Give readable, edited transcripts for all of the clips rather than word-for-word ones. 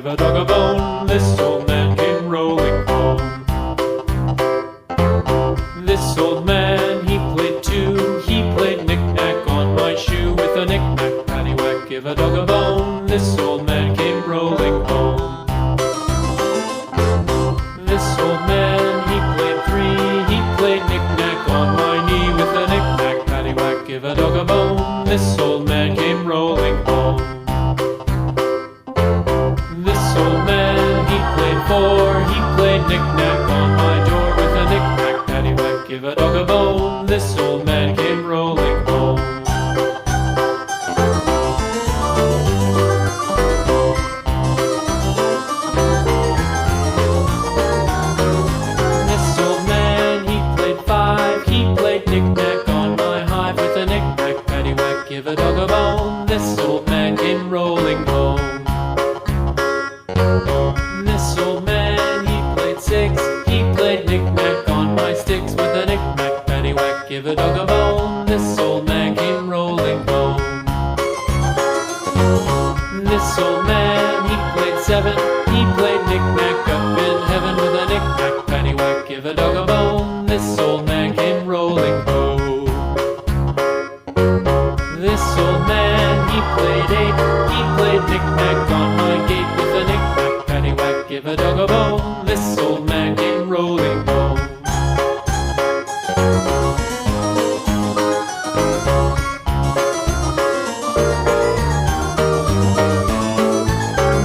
a dog a bone. This old man came rolling home. This old man, he played too. He played knick-knack on my shoe. With a knick-knack, paddywhack, give a dog a bone. This old man came rolling home. This old man, he played three. He played knick-knack on my knee. With a knick-knack, paddywhack, give a dog a bone. This old man came rolling home. This old man, he played four. He played knick-knack on my door. With a knick-knack, paddywhack, give a dog a bone. This old man came rolling home. This old man, he played five. He played knick-knack on my hive. With a knick-knack, paddywhack, give a dog a bone. This old man came rolling home. This old man, he played six. He played knick-knack on my sticks. With a knick-knack, paddywhack, give a dog a bone. This old man came rolling home. This old man, he played seven. He played knick-knack up in heaven. With a knick-knack, paddywhack, give a dog a bone. This old man came rolling home. This old man, he played eight. He played knick-knack on my gate. With a knick-knack, paddywhack, give a dog a bone. This old man came rolling home.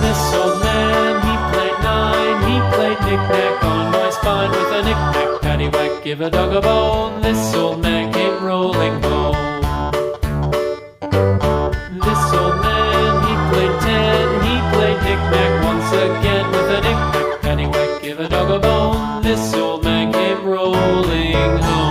This old man, he played nine. He played knick-knack on my spine. With a knick-knack, paddywhack, give a dog a bone. This old man came rolling home. This old man, he played ten. He played knick-knack once again. With a knick-knack, paddywhack, give a dog a bone. This old man came rolling home.